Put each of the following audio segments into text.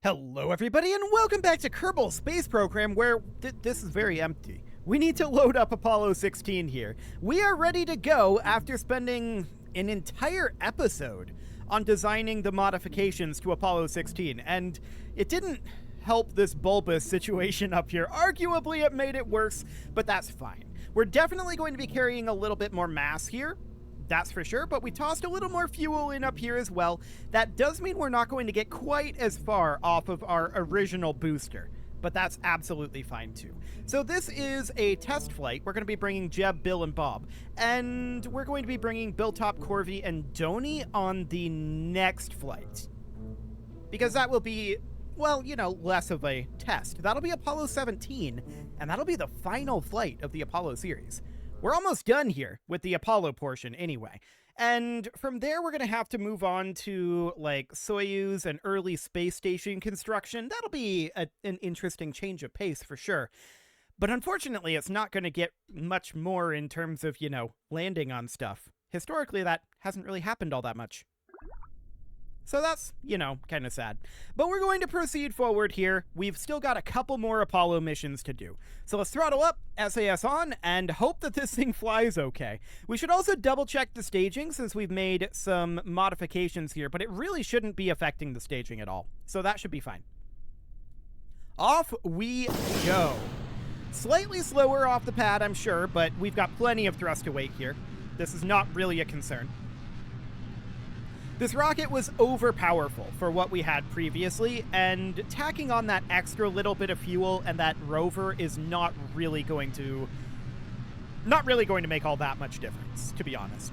Hello everybody and welcome back to Kerbal Space Program where this is very empty. We need to load up Apollo 16 here. We are ready to go after spending an entire episode on designing the modifications to Apollo 16, and it didn't help this bulbous situation up here. Arguably it made it worse, but that's fine. We're definitely going to be carrying a little bit more mass here. That's for sure, but we tossed a little more fuel in up here as well. That does mean we're not going to get quite as far off of our original booster, but that's absolutely fine too. So this is a test flight. We're going to be bringing Jeb, Bill, and Bob, and we're going to be bringing Billtop, Corby, and Donnie on the next flight, because that will be, well, you know, less of a test. That'll be Apollo 17, and that'll be the final flight of the Apollo series. We're almost done here with the Apollo portion anyway. And from there, we're going to have to move on to, like, Soyuz and early space station construction. That'll be an interesting change of pace for sure. But unfortunately, it's not going to get much more in terms of, you know, landing on stuff. Historically, that hasn't really happened all that much. So that's, you know, kind of sad. But we're going to proceed forward here. We've still got a couple more Apollo missions to do. So let's throttle up, SAS on, and hope that this thing flies okay. We should also double check the staging since we've made some modifications here, but it really shouldn't be affecting the staging at all. So that should be fine. Off we go. Slightly slower off the pad, I'm sure, but we've got plenty of thrust to weight here. This is not really a concern. This rocket was overpowerful for what we had previously, and tacking on that extra little bit of fuel and that rover is not really going to make all that much difference, to be honest.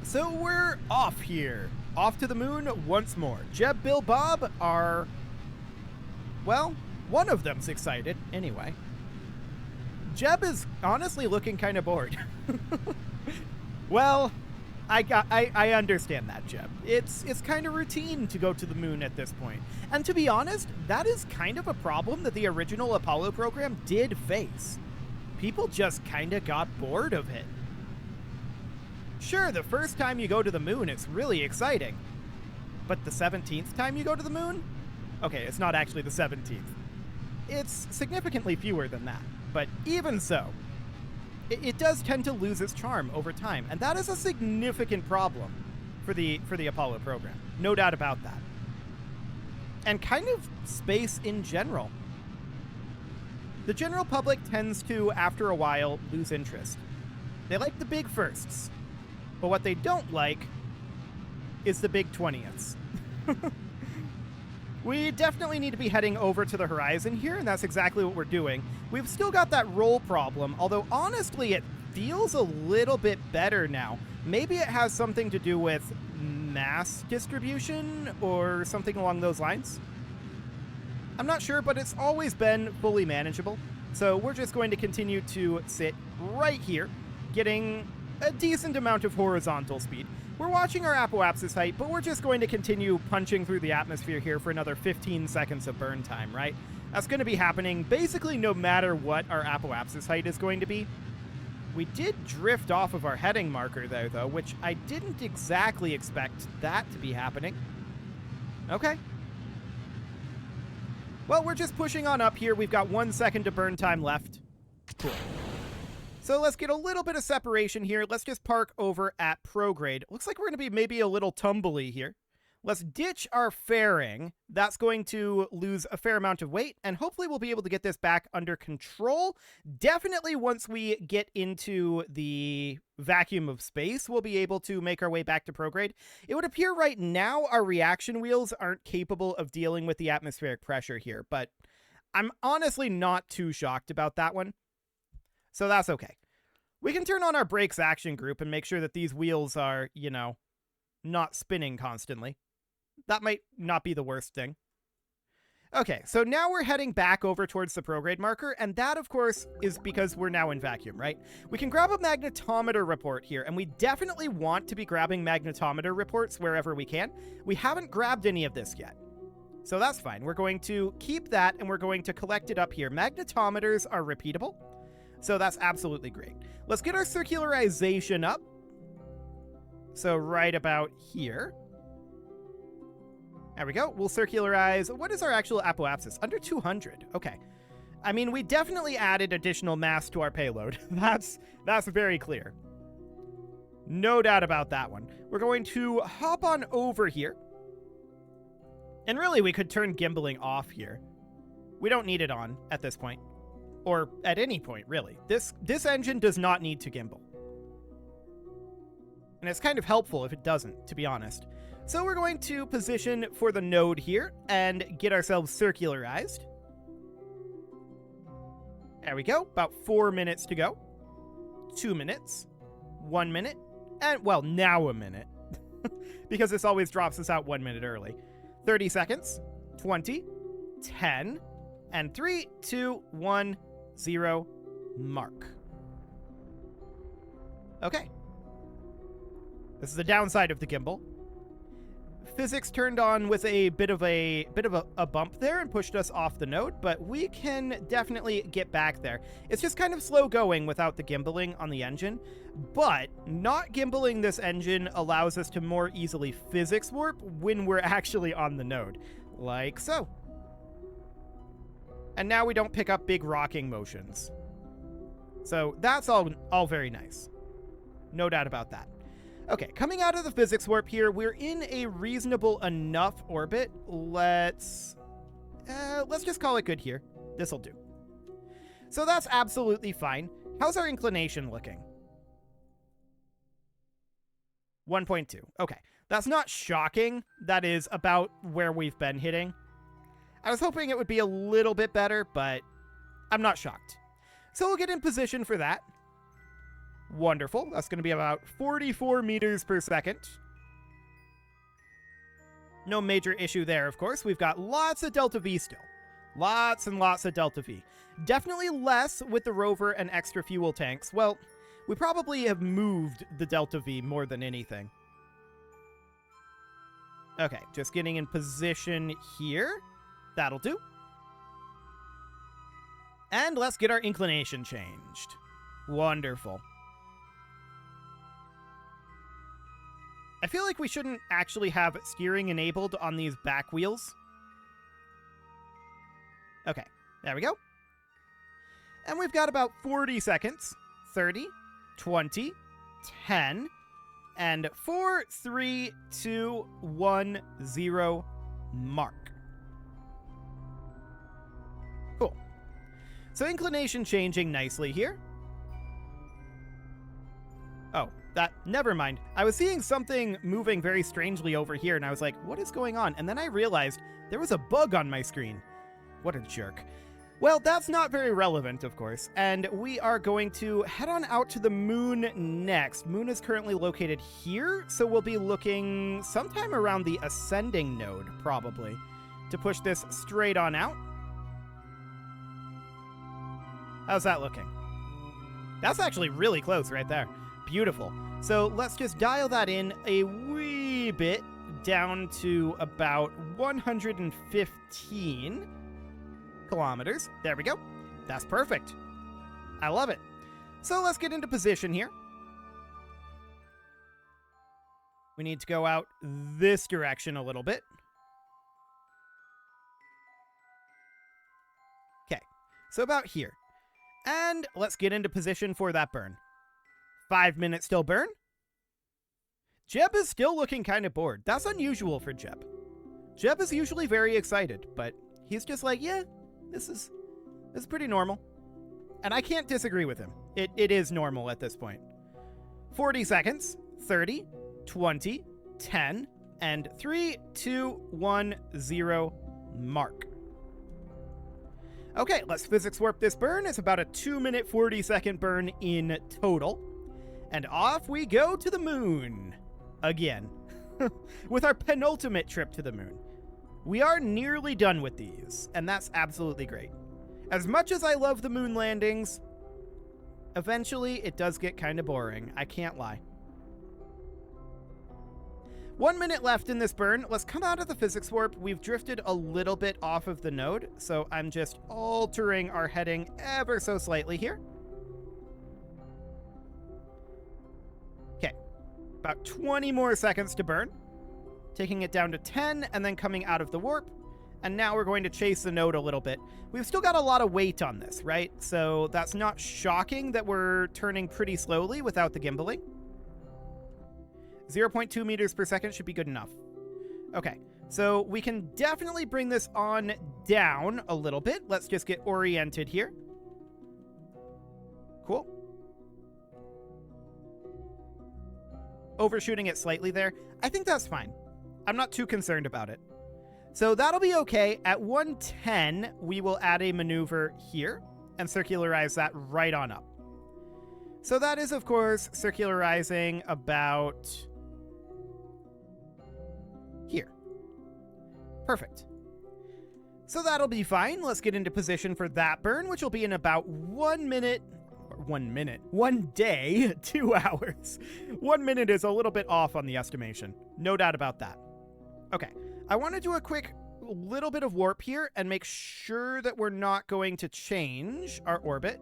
So we're off here. Off to the moon once more. Jeb, Bill, Bob are, well, one of them's excited, anyway. Jeb is honestly looking kind of bored. Well, I understand that, Jeb. It's kind of routine to go to the moon at this point. And to be honest, that is kind of a problem that the original Apollo program did face. People just kind of got bored of it. Sure, the first time you go to the moon, it's really exciting. But the 17th time you go to the moon? Okay, it's not actually the 17th. It's significantly fewer than that. But even so, it does tend to lose its charm over time, and that is a significant problem for the Apollo program. No doubt about that. And kind of space in general. The general public tends to, after a while, lose interest. They like the big firsts, but what they don't like is the big 20ths. We definitely need to be heading over to the horizon here, and that's exactly what we're doing. We've still got that roll problem, although honestly it feels a little bit better now. Maybe it has something to do with mass distribution or something along those lines. I'm not sure, but it's always been fully manageable. So we're just going to continue to sit right here, getting a decent amount of horizontal speed. We're watching our apoapsis height, but we're just going to continue punching through the atmosphere here for another 15 seconds of burn time, right? That's going to be happening basically no matter what our apoapsis height is going to be. We did drift off of our heading marker there, though, which I didn't exactly expect that to be happening. Okay. Well, we're just pushing on up here. We've got 1 second to burn time left. Cool. So let's get a little bit of separation here. Let's just park over at prograde. Looks like we're going to be maybe a little tumbly here. Let's ditch our fairing. That's going to lose a fair amount of weight, and hopefully we'll be able to get this back under control. Definitely once we get into the vacuum of space, we'll be able to make our way back to prograde. It would appear right now our reaction wheels aren't capable of dealing with the atmospheric pressure here, but I'm honestly not too shocked about that one. So that's okay. We can turn on our brakes action group and make sure that these wheels are, you know, not spinning constantly. That might not be the worst thing. Okay, so now we're heading back over towards the prograde marker, and that, of course, is because we're now in vacuum, right? We can grab a magnetometer report here, and we definitely want to be grabbing magnetometer reports wherever we can. We haven't grabbed any of this yet. So that's fine. We're going to keep that, and we're going to collect it up here. Magnetometers are repeatable. So that's absolutely great. Let's get our circularization up. So right about here. There we go. We'll circularize. What is our actual apoapsis? Under 200. Okay. I mean, we definitely added additional mass to our payload. That's very clear. No doubt about that one. We're going to hop on over here. And really, we could turn gimbaling off here. We don't need it on at this point. Or at any point, really. This engine does not need to gimbal. And it's kind of helpful if it doesn't, to be honest. So we're going to position for the node here and get ourselves circularized. There we go. About 4 minutes to go. 2 minutes. 1 minute. And, well, now a minute. Because this always drops us out 1 minute early. 30 seconds. 20. 10. And 3, 2, 1, 0. Mark. Okay. This is the downside of the gimbal. Physics turned on with a bit of a bump there and pushed us off the node, but we can definitely get back there. It's just kind of slow going without the gimbaling on the engine, but not gimbaling this engine allows us to more easily physics warp when we're actually on the node, like so. And now we don't pick up big rocking motions. So that's all very nice. No doubt about that. Okay, coming out of the physics warp here, we're in a reasonable enough orbit. Let's just call it good here. This'll do. So that's absolutely fine. How's our inclination looking? 1.2. Okay, that's not shocking. That is about where we've been hitting. I was hoping it would be a little bit better, but I'm not shocked. So we'll get in position for that. Wonderful. That's going to be about 44 meters per second. No major issue there, of course. We've got lots of Delta V still. Lots and lots of Delta V. Definitely less with the rover and extra fuel tanks. Well, we probably have moved the Delta V more than anything. Okay, just getting in position here. That'll do. And let's get our inclination changed. Wonderful. I feel like we shouldn't actually have steering enabled on these back wheels. Okay, there we go. And we've got about 40 seconds. 30, 20, 10, and 4, 3, 2, 1, 0, mark. Cool. So inclination changing nicely here. Oh. Never mind. I was seeing something moving very strangely over here, and I was like, what is going on? And then I realized there was a bug on my screen. What a jerk. Well, that's not very relevant, of course, and we are going to head on out to the moon next. Moon is currently located here, so we'll be looking sometime around the ascending node, probably, to push this straight on out. How's that looking? That's actually really close right there. Beautiful. So let's just dial that in a wee bit down to about 115 kilometers. There we go. That's perfect. I love it. So let's get into position here. We need to go out this direction a little bit. Okay, so about here. And let's get into position for that burn. 5 minutes till burn. Jeb is still looking kind of bored. That's unusual for Jeb. Jeb is usually very excited, but he's just like, yeah, this is pretty normal. And I can't disagree with him. It is normal at this point. 40 seconds, 30, 20, 10, and 3, 2, 1, 0, mark. Okay, let's physics warp this burn. It's about a 2-minute, 40-second burn in total. And off we go to the moon. Again. With our penultimate trip to the moon. We are nearly done with these, and that's absolutely great. As much as I love the moon landings, eventually it does get kind of boring. I can't lie. 1 minute left in this burn. Let's come out of the physics warp. We've drifted a little bit off of the node, so I'm just altering our heading ever so slightly here. Okay, about 20 more seconds to burn. taking it down to 10, and then coming out of the warp. And now we're going to chase the node a little bit. We've still got a lot of weight on this, right? So that's not shocking that we're turning pretty slowly without the gimbaling. 0.2 meters per second should be good enough. Okay, so we can definitely bring this on down a little bit. Let's just get oriented here. Cool. Overshooting it slightly there. I think that's fine. I'm not too concerned about it. So that'll be okay. At 110, we will add a maneuver here and circularize that right on up. So that is, of course, circularizing about here. Perfect. So that'll be fine. Let's get into position for that burn, which will be in about 1 minute. 1 day, 2 hours. 1 minute is a little bit off on the estimation. No doubt about that. Okay. I want to do a quick little bit of warp here and make sure that we're not going to change our orbit.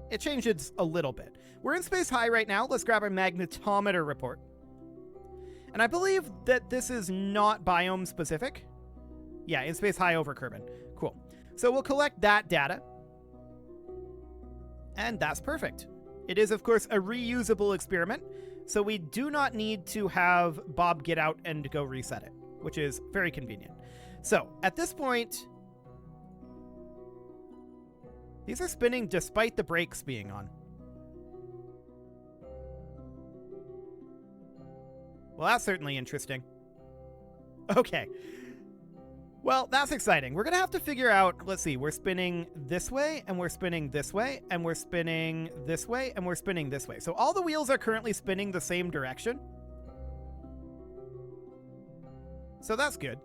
It changes a little bit. We're in space high right now. Let's grab our magnetometer report. And I believe that this is not biome specific. Yeah, in space high over Kerbal. Cool. So we'll collect that data. And that's perfect. It is, of course, a reusable experiment. So we do not need to have Bob get out and go reset it, which is very convenient. So at this point, these are spinning despite the brakes being on. Well, that's certainly interesting. Okay. Well, that's exciting. We're going to have to figure out, let's see, we're spinning this way, and we're spinning this way, and we're spinning this way, and we're spinning this way. So all the wheels are currently spinning the same direction. So that's good.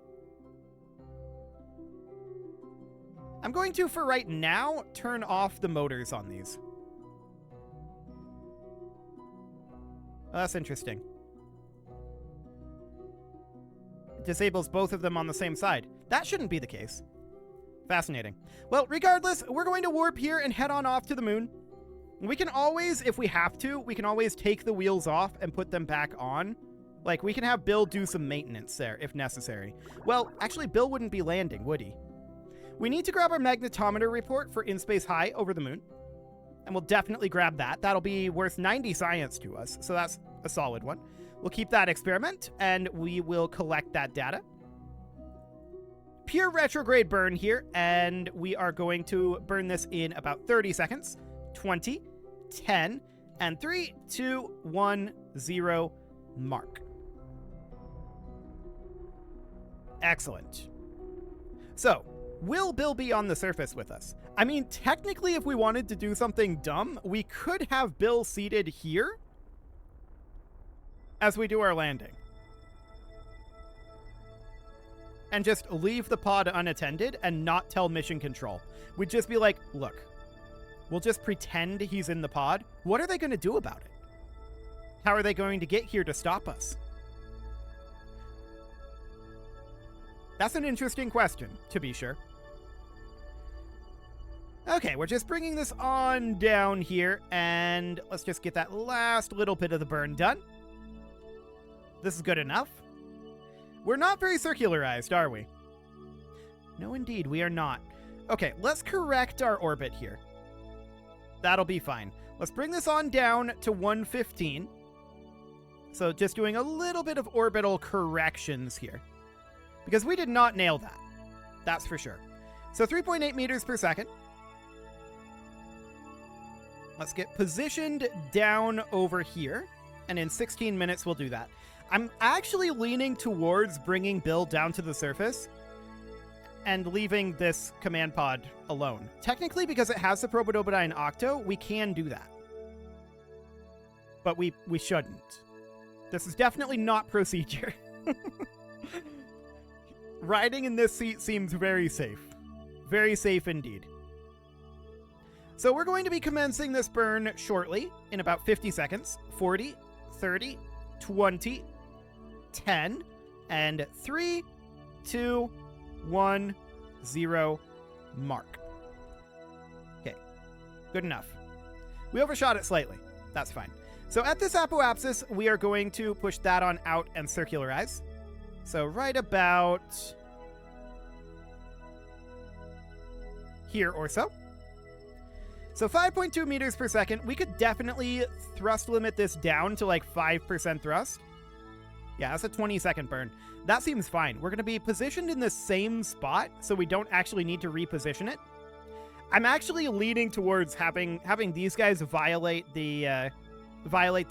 I'm going to, for right now, turn off the motors on these. Oh, that's interesting. It disables both of them on the same side. That shouldn't be the case. Fascinating. Well, regardless, we're going to warp here and head on off to the moon. We can always, if we have to, we can always take the wheels off and put them back on. Like, we can have Bill do some maintenance there if necessary. Well, actually, Bill wouldn't be landing, would he? We need to grab our magnetometer report for in space high over the moon. And we'll definitely grab that. That'll be worth 90 science to us, so that's a solid one. We'll keep that experiment, and we will collect that data. Pure retrograde burn here, and we are going to burn this in about 30 seconds. 20, 10, and 3, 2, 1, 0, mark. Excellent. So, will Bill be on the surface with us? I mean, technically, if we wanted to do something dumb, we could have Bill seated here as we do our landing. And just leave the pod unattended and not tell mission control. We'd just be like, look, we'll just pretend he's in the pod. What are they going to do about it? How are they going to get here to stop us? That's an interesting question, to be sure. Okay, we're just bringing this on down here, and let's just get that last little bit of the burn done. This is good enough. We're not very circularized, are we? No, indeed, we are not. Okay, let's correct our orbit here. That'll be fine. Let's bring this on down to 115. So just doing a little bit of orbital corrections here. Because we did not nail that. That's for sure. So 3.8 meters per second. Let's get positioned down over here. And in 16 minutes, we'll do that. I'm actually leaning towards bringing Bill down to the surface and leaving this command pod alone. Technically, because it has the Probodobodyne Octo, we can do that. But we shouldn't. This is definitely not procedure. Riding in this seat seems very safe. Very safe indeed. So we're going to be commencing this burn shortly, in about 50 seconds. 40, 30, 20, 10, and 3, 2, 1, 0, mark. Okay, good enough. We overshot it slightly. That's fine. So at this apoapsis, we are going to push that on out and circularize. So right about here or so. So 5.2 meters per second. We could definitely thrust limit this down to like 5% thrust. Yeah, that's a 20-second burn. That seems fine. We're going to be positioned in the same spot, so we don't actually need to reposition it. I'm actually leaning towards having these guys violate the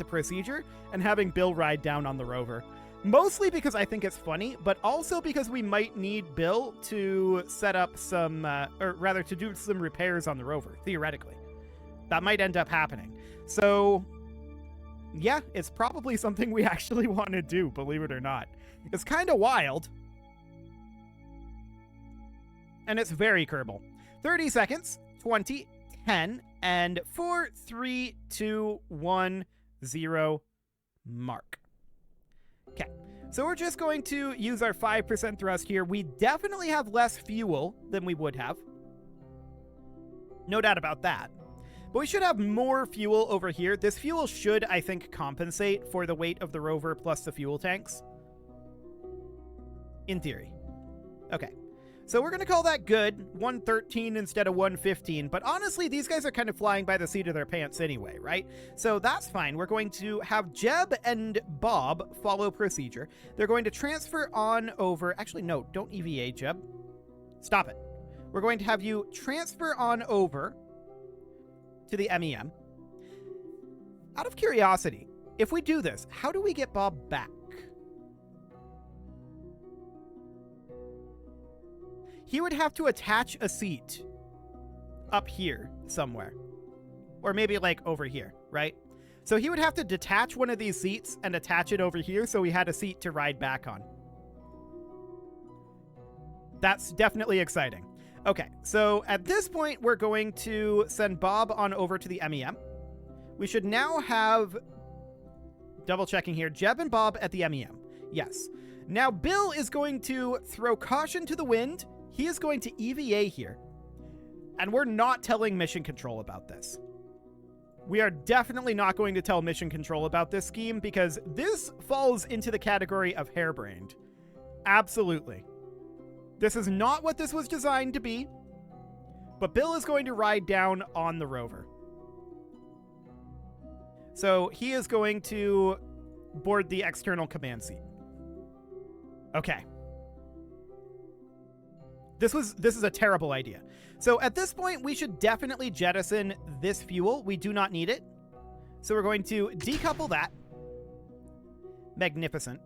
procedure and having Bill ride down on the rover. Mostly because I think it's funny, but also because we might need Bill to set up some, or rather to do some repairs on the rover, theoretically. That might end up happening. So, yeah, it's probably something we actually want to do, believe it or not. It's kind of wild. And it's very Kerbal. 30 seconds, 20, 10, and 4, 3, 2, 1, 0, mark. Okay, so we're just going to use our 5% thrust here. We definitely have less fuel than we would have. No doubt about that. But we should have more fuel over here. This fuel should, I think, compensate for the weight of the rover plus the fuel tanks. In theory. Okay. So we're going to call that good. 113 instead of 115. But honestly, these guys are kind of flying by the seat of their pants anyway, right? So that's fine. We're going to have Jeb and Bob follow procedure. They're going to transfer on over... Actually, no, don't EVA, Jeb. Stop it. We're going to have you transfer on over to the MEM. Out of curiosity, if we do this, how do we get Bob back? He would have to attach a seat up here somewhere. Or maybe like over here, right? So he would have to detach one of these seats and attach it over here so he had a seat to ride back on. That's definitely exciting. Okay, so at this point, we're going to send Bob on over to the MEM. We should now have, double checking here, Jeb and Bob at the MEM. Yes. Now Bill is going to throw caution to the wind. He is going to EVA here. And we're not telling Mission Control about this. We are definitely not going to tell Mission Control about this scheme because this falls into the category of harebrained. Absolutely. This is not what this was designed to be, but Bill is going to ride down on the rover. So he is going to board the external command seat. Okay. This is a terrible idea. So at this point, we should definitely jettison this fuel. We do not need it. So we're going to decouple that. Magnificent.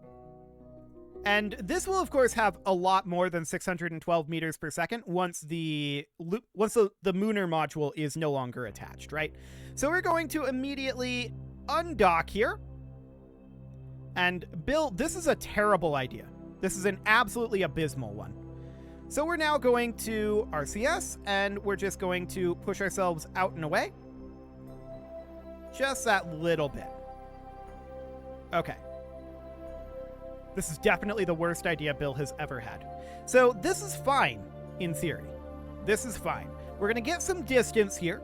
And this will, of course, have a lot more than 612 meters per second once the Mooner module is no longer attached, right? So we're going to immediately undock here. And Bill, this is a terrible idea. This is an absolutely abysmal one. So we're now going to RCS, and we're just going to push ourselves out and away. Just that little bit. Okay. This is definitely the worst idea Bill has ever had. So this is fine, in theory. This is fine. We're going to get some distance here.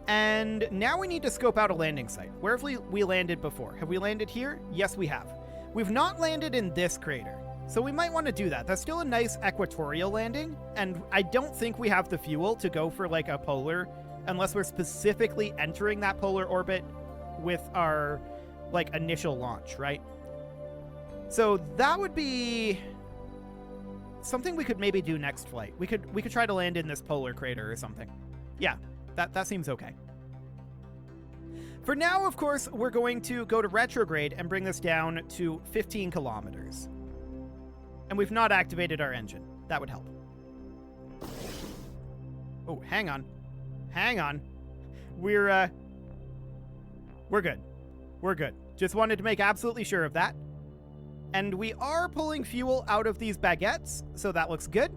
And now we need to scope out a landing site. Where have we landed before? Have we landed here? Yes, we have. We've not landed in this crater. So we might want to do that. That's still a nice equatorial landing. And I don't think we have the fuel to go for like a polar unless we're specifically entering that polar orbit with our like initial launch, right? So that would be something we could maybe do next flight. We could try to land in this polar crater or something. Yeah, that seems okay. For now, of course, we're going to go to retrograde and bring this down to 15 kilometers. And we've not activated our engine. That would help. Oh, hang on. Hang on. We're good. We're good. Just wanted to make absolutely sure of that. And we are pulling fuel out of these baguettes, so that looks good.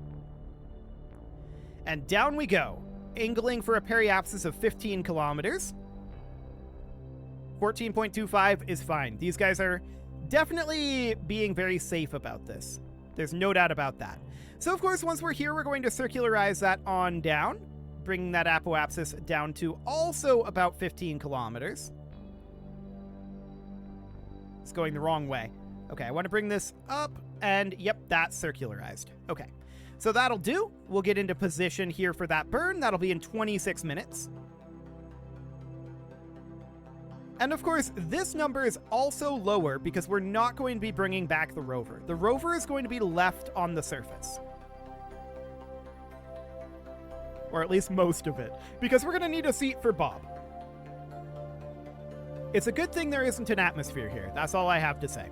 And down we go, angling for a periapsis of 15 kilometers. 14.25 is fine. These guys are definitely being very safe about this. There's no doubt about that. So, of course, once we're here, we're going to circularize that on down, bringing that apoapsis down to also about 15 kilometers. going the wrong way. Okay, I want to bring this up, and yep, that's circularized. Okay, so that'll do. We'll get into position here for that burn. That'll be in 26 minutes. And of course, this number is also lower because we're not going to be bringing back the rover. The rover is going to be left on the surface. Or at least most of it, because we're going to need a seat for Bob. It's a good thing there isn't an atmosphere here. That's all I have to say.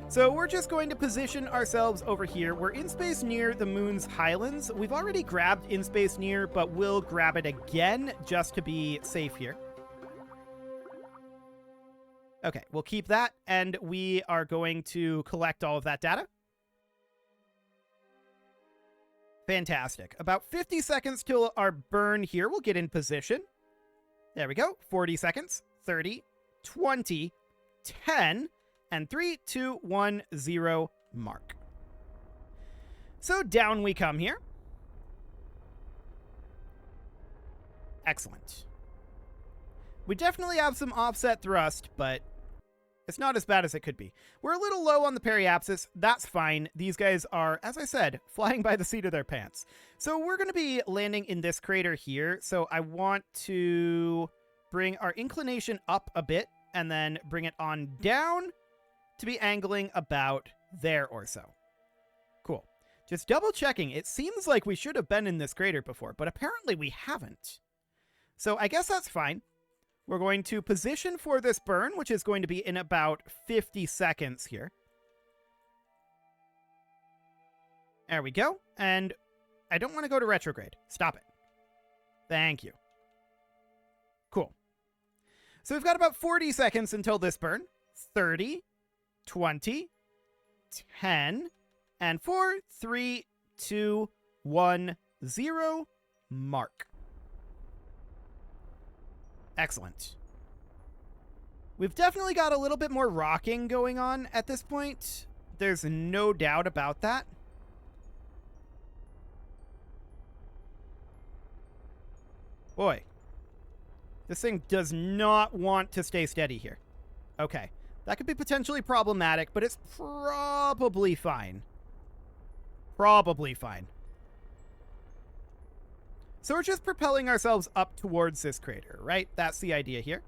So we're just going to position ourselves over here. We're in space near the moon's highlands. We've already grabbed in space near, but we'll grab it again just to be safe here. Okay, we'll keep that, and we are going to collect all of that data. Fantastic. About 50 seconds till our burn here. We'll get in position. There we go. 40 seconds. 30, 20, 10, and 3, 2, 1, 0, mark. So down we come here. Excellent. We definitely have some offset thrust, but it's not as bad as it could be. We're a little low on the periapsis. That's fine. These guys are, as I said, flying by the seat of their pants. So we're going to be landing in this crater here. So I want to bring our inclination up a bit and then bring it on down to be angling about there or so. Cool. Just double checking. It seems like we should have been in this crater before, but apparently we haven't. So I guess that's fine. We're going to position for this burn, which is going to be in about 50 seconds here. There we go. And I don't want to go to retrograde. Stop it. Thank you. Cool. So we've got about 40 seconds until this burn. 30, 20, 10, and 4, 3, 2, 1, 0, mark. Excellent. We've definitely got a little bit more rocking going on at this point. There's no doubt about that. Boy, this thing does not want to stay steady here. Okay, that could be potentially problematic, but it's probably fine. Probably fine. So we're just propelling ourselves up towards this crater, right? That's the idea here.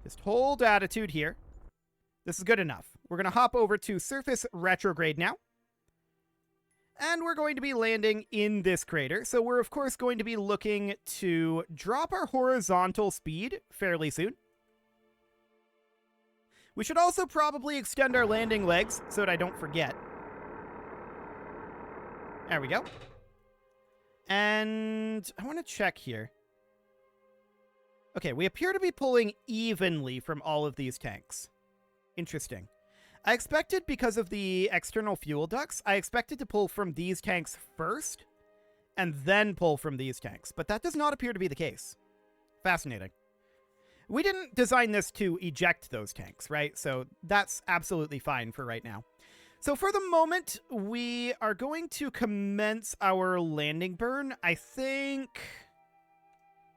Just hold attitude here. This is good enough. We're going to hop over to surface retrograde now. And we're going to be landing in this crater. So we're, of course, going to be looking to drop our horizontal speed fairly soon. We should also probably extend our landing legs so that I don't forget. There we go. And I want to check here. Okay, we appear to be pulling evenly from all of these tanks. Interesting. I expected, because of the external fuel ducts, I expected to pull from these tanks first and then pull from these tanks, but that does not appear to be the case. Fascinating. We didn't design this to eject those tanks, right? So that's absolutely fine for right now. So for the moment, we are going to commence our landing burn. I think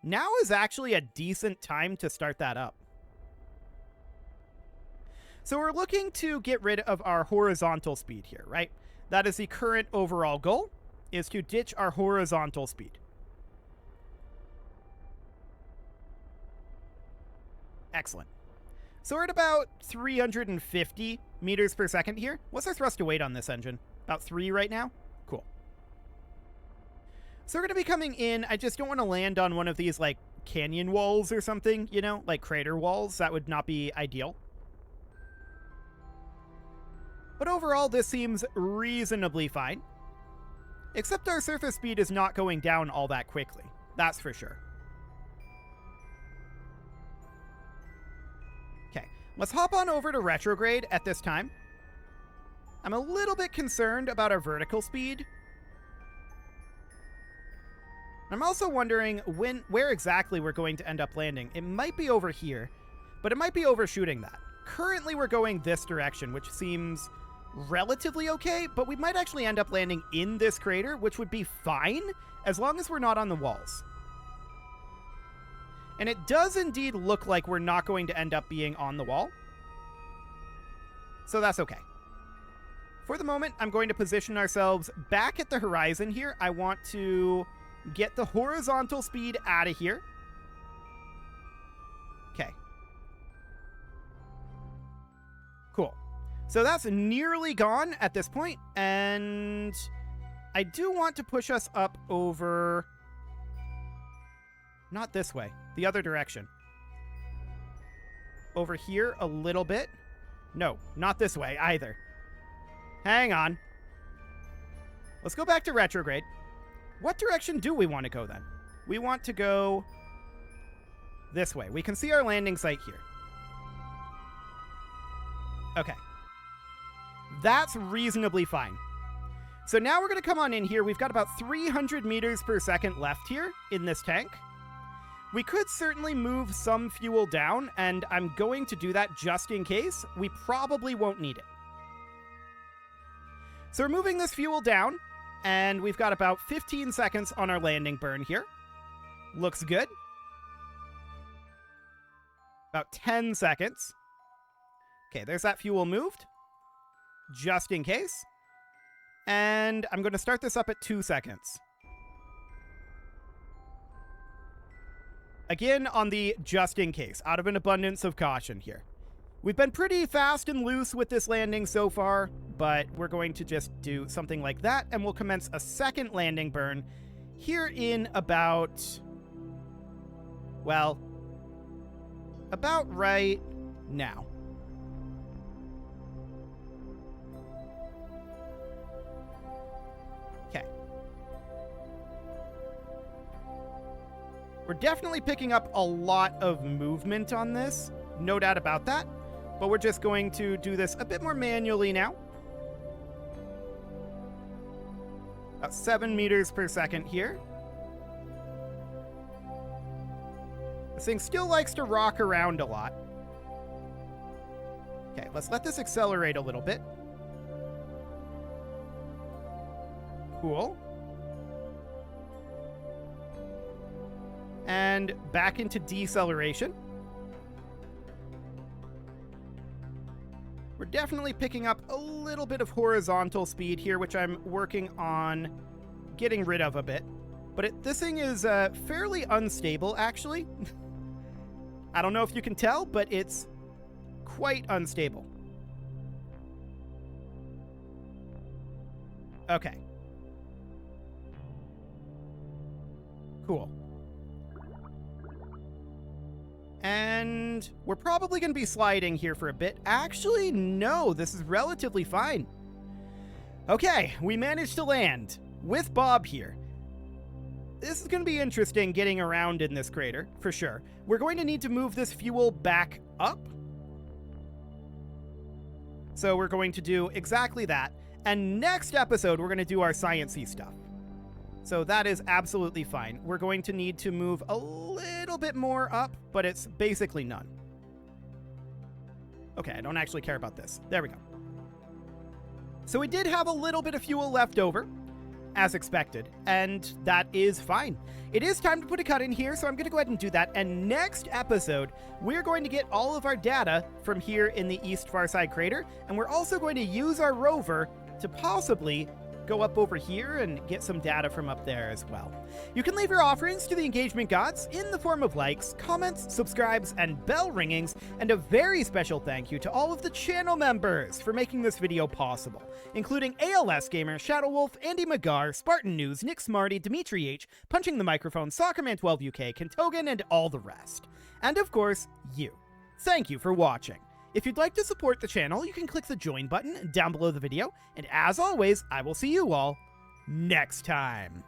now is actually a decent time to start that up. So we're looking to get rid of our horizontal speed here, right? That is the current overall goal, is to ditch our horizontal speed. Excellent. So we're at about 350 meters per second here. What's our thrust to weight on this engine? About 3 right now? Cool. So we're going to be coming in. I just don't want to land on one of these, like, canyon walls or something, you know? Like crater walls. That would not be ideal. But overall, this seems reasonably fine. Except our surface speed is not going down all that quickly. That's for sure. Let's hop on over to retrograde at this time. I'm a little bit concerned about our vertical speed. I'm also wondering where exactly we're going to end up landing. It might be over here, but it might be overshooting that. Currently, we're going this direction, which seems relatively okay, but we might actually end up landing in this crater, which would be fine as long as we're not on the walls. And it does indeed look like we're not going to end up being on the wall. So that's okay. For the moment, I'm going to position ourselves back at the horizon here. I want to get the horizontal speed out of here. Okay. Cool. So that's nearly gone at this point, and I do want to push us up over... Not this way. The other direction. Over here a little bit. No, not this way either. Hang on. Let's go back to retrograde. What direction do we want to go then? We want to go this way. We can see our landing site here. Okay. That's reasonably fine. So now we're going to come on in here. We've got about 300 meters per second left here in this tank. We could certainly move some fuel down, and I'm going to do that just in case. We probably won't need it. So we're moving this fuel down, and we've got about 15 seconds on our landing burn here. Looks good. About 10 seconds. Okay, there's that fuel moved. Just in case. And I'm going to start this up at 2 seconds. Again, on the just in case, out of an abundance of caution here. We've been pretty fast and loose with this landing so far, but we're going to just do something like that, and we'll commence a second landing burn here in about, well, about right now. Okay. We're definitely picking up a lot of movement on this, no doubt about that. But we're just going to do this a bit more manually now. About 7 meters per second here. This thing still likes to rock around a lot. Okay, let's let this accelerate a little bit. Cool. And back into deceleration. We're definitely picking up a little bit of horizontal speed here, which I'm working on getting rid of a bit. But this thing is fairly unstable, actually. I don't know if you can tell, but it's quite unstable. Okay. Cool. And we're probably going to be sliding here for a bit. Actually, no, this is relatively fine. Okay, we managed to land with Bob here. This is going to be interesting getting around in this crater, for sure. We're going to need to move this fuel back up. So we're going to do exactly that. And next episode, we're going to do our science-y stuff. So that is absolutely fine. We're going to need to move a little bit more up, but it's basically none. Okay, I don't actually care about this. There we go. So we did have a little bit of fuel left over, as expected, and that is fine. It is time to put a cut in here, so I'm going to go ahead and do that. And next episode, we're going to get all of our data from here in the East Farside crater, and we're also going to use our rover to possibly go up over here and get some data from up there as well. You can leave your offerings to the engagement gods in the form of likes, comments, subscribes, and bell ringings, and a very special thank you to all of the channel members for making this video possible, including ALS Gamer, Shadow Wolf, Andy McGar, Spartan News, Nick Smarty, Dimitri H, Punching the Microphone, Soccerman12 UK, Kentogan, and all the rest. And of course, you. Thank you for watching. If you'd like to support the channel, you can click the join button down below the video, and as always, I will see you all next time.